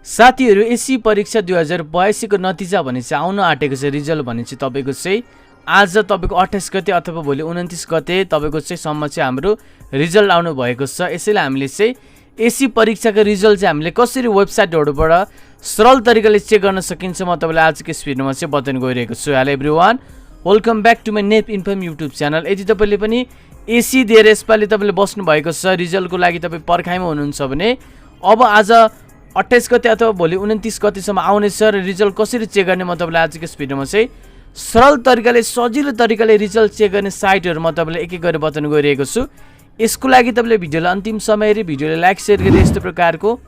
साथीहरु एससी परीक्षा 2082 को नतिजा भने चाहिँ आउन आँटेको छ। रिजल्ट भने चाहिँ तपाईको चाहिँ आज तपाईको 28 गते अथवा भोलि 29 गते तपाईको चाहिँ सम्म चाहिँ हाम्रो रिजल्ट आउनु भएको छ। यसैले हामीले चाहिँ एससी परीक्षाको रिजल्ट चाहिँ हामीले कसरी वेबसाइटहरुबाट सरल तरिकाले चेक गर्न सकिन्छ म तपाईलाई आजको यस भिडियोमा चाहिँ बताउन गइरहेको छु। Hello everyone, welcome back to my नेप इन्फर्म युट्युब च्यानल। यदि तपाईले पनि एससी दिएर यसपालि तपाईले बस्नु भएको छ, रिजल्टको लागि तपाई पर्खाइमा हुनुहुन्छ भने अब आज 28 गते अथवा भोलि 29 गतेसम्म आउनेछ र रिजल्ट कसरी चेक गर्ने म तपाईलाई आजको यस भिडियोमा चाहिँ सरल तरिकाले सजिलो तरिकाले रिजल्ट चेक गर्ने साइटहरु म तपाईलाई एक एक गरेर बताउन गइरहेको छु। यसको लागि तपाईले भिडियोलाई अन्तिम समय हेरी भिडियोलाई लाइक शेयर गरी यस्तो प्रकारको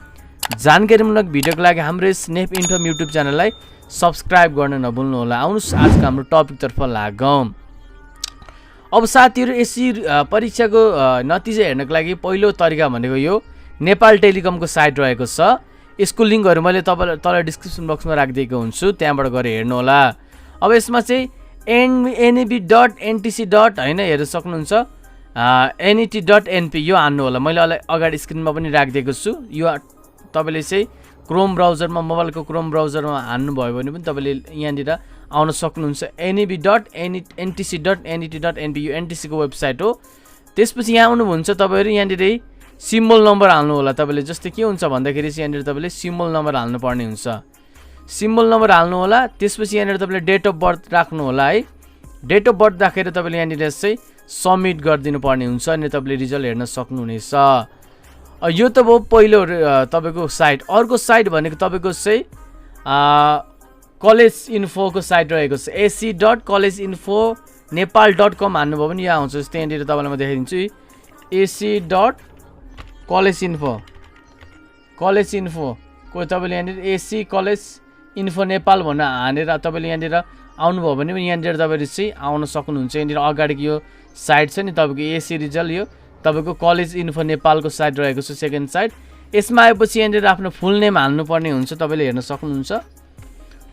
जानकारीमूलक भिडियोको लागि हाम्रो यस नेप इन्फर्म युट्युब च्यानललाई सब्स्क्राइब गर्न नभुल्नु होला। आउनुस् आजको हाम्रो टपिकतर्फ लागौं। अब साथीहरु एससी परीक्षाको नतिजा हेर्नको लागि पहिलो तरिका भनेको यो नेपाल टेलिकमको साइट रहेको छ। यसको लिंकहरु मैले तपाईलाई तल डिस्क्रिप्सन बक्समा राखिदिएको हुन्छु, त्यहाँबाट गएर हेर्नु होला। अब यसमा चाहिँ neb.ntc. हैन हेर्न सक्नुहुन्छ, net.np यो हान्नु होला। मैले अगाडि स्क्रिनमा पनि राखिदिएको छु। यो तपाईले चाहिँ क्रोम ब्राउजरमा मोबाइलको क्रोम ब्राउजरमा हान्नु भयो भने पनि तपाईले यहाँनिर आउन सक्नुहुन्छ। neb.ntc.net.np यो एनटीसी को वेबसाइट हो। त्यसपछि यहाँ आउनुहुन्छ तपाईहरु यहाँनिर सिम्बल नम्बर हाल्नु होला। तपाईले जस्तै के हुन्छ भन्दाखेरि चाहिँ यहाँनिर तपाईले सिम्बल नम्बर हाल्नु पर्ने हुन्छ। सिम्बल नम्बर हाल्नु होला। त्यसपछि यहाँनिर तपाईले डेट अफ बर्थ राख्नु होला है। डेट अफ बर्थ राखेर तपाईले यहाँनिर चाहिँ सबमिट गरिदिनु पर्ने हुन्छ अनि तपाईले रिजल्ट हेर्न सक्नुहुनेछ। यो त भयो पहिलो तपाईको साइट। अर्को साइट भनेको तपाईको चाहिँ कलेज इन्फो को साइट रहेको छ। ac.collegeinfonepal.com हान्नुभयो भने यहाँ आउँछ। जस्तै यहाँनिर तपाईलाई म देखाइदिन्छु। ac.collegeinfo को तपाईले यहाँनिर AC कलेज इन्फो नेपाल भनेर हानेर तपाईले यहाँनिर आउनुभयो भने यहाँनिर तपाईले चाहिँ आउन सक्नुहुन्छ। यहाँनिर अगाडिको यो साइट छ नि तपाईको एसी रिजल्ट, यो तपाईको कलेज इन्फो नेपालको साइट रहेको छ सेकेन्ड साइट। यसमा आएपछि यहाँनिर आफ्नो फुल नेम हाल्नु पर्ने हुन्छ। तपाईले हेर्न सक्नुहुन्छ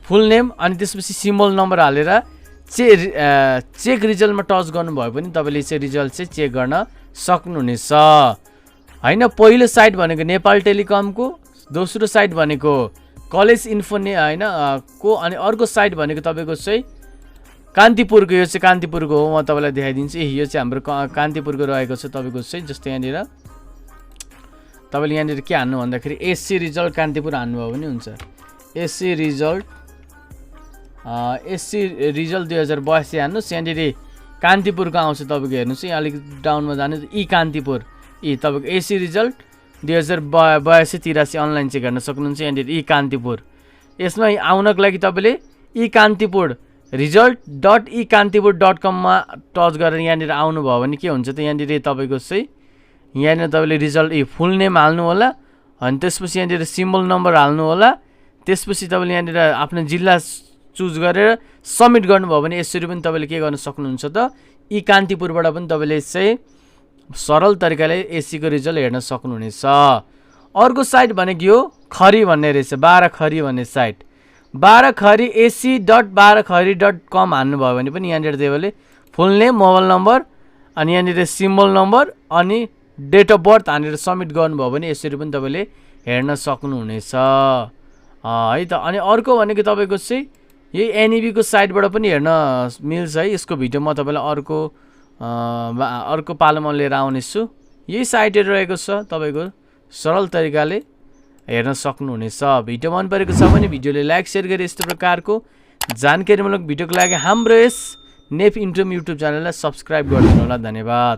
फुल नेम, अनि त्यसपछि सिम्बल नम्बर हालेर चेक रिजल्टमा टच गर्नुभयो भने तपाईले चाहिँ रिजल्ट चाहिँ चेक गर्न सक्नुहुनेछ हैन। पहिलो साइट भनेको नेपाल टेलिकमको, दोस्रो साइट भनेको कलेज इन्फो हैन को, अनि अर्को साइट भनेको तपाईको चाहिँ कान्तिपुरको। यो चाहिँ कान्तिपुरको हो, म तपाईलाई देखाइदिन्छु। यो चाहिँ हाम्रो कान्तिपुरको रहेको छ तपाईको चाहिँ। जस्तै यहाँनिर तपाईले यहाँनिर के हान्नु भन्दाखेरि एससी रिजल्ट कान्तिपुर हान्नुभयो भने हुन्छ। SC result 2082 हान्नुस्। यहाँनिर कान्तिपुरको आउँछ तपाईको। हेर्नुस् यहाँ अलिक डाउनमा जानु ई कान्तिपुर, ई तपाईको एससी रिजल्ट 2082-83 अनलाइन चेक गर्न सक्नुहुन्छ। यहाँनिर ई कान्तिपुर। यसमा आउनको लागि तपाईले ई कान्तिपुर result.ekaantipur.com मा टच गरेर यहाँनिर आउनु भयो भने के हुन्छ त यहाँनिर तपाईको चाहिँ यहाँनिर तपाईले रिजल्ट फुल नेम हाल्नु होला, अनि त्यसपछि यहाँनिर सिम्बल नम्बर हाल्नु होला। त्यसपछि तपाईले यहाँनिर आफ्नो जिल्ला चुज गरेर सबमिट गर्नुभयो भने यसरी पनि तपाईले के गर्न सक्नुहुन्छ त ई कान्तिपुरबाट पनि तपाईले चाहिँ सरल तरिकाले एससी को रिजल्ट हेर्न सक्नुहुनेछ। अर्को साइट भनेको यो खरी भन्ने रहेछ, 12 खरी भन्ने साइट। 12 खरी ac.12khari.com हान्नुभयो भने पनि यहाँनिर तपाईले फुल नेम, मोबाइल नम्बर, अनि यहाँनिर सिम्बल नम्बर अनि डेट अफ बर्थ हानेर सबमिट गर्नुभयो भने यसरी पनि तपाईले हेर्न सक्नुहुनेछ है त। अनि अर्को भनेको तपाईको चाहिँ यही एनईबी को साइटबाट पनि हेर्न मिल्छ है। यसको भिडियो म तपाईलाई अर्को पालोमा लिएर आउनेछु। यही साइटहरु रहेको छ, तपाईको सरल तरिकाले हेर्न सक्नुहुनेछ। भिडियो मन परेको छ भने भिडियोले लाइक शेयर गरी यस्तो प्रकारको जानकारीमूलक भिडियोको लागि हाम्रो यस नेप इन्फर्म युट्युब च्यानललाई सब्स्क्राइब गरिदिनु होला। धन्यवाद।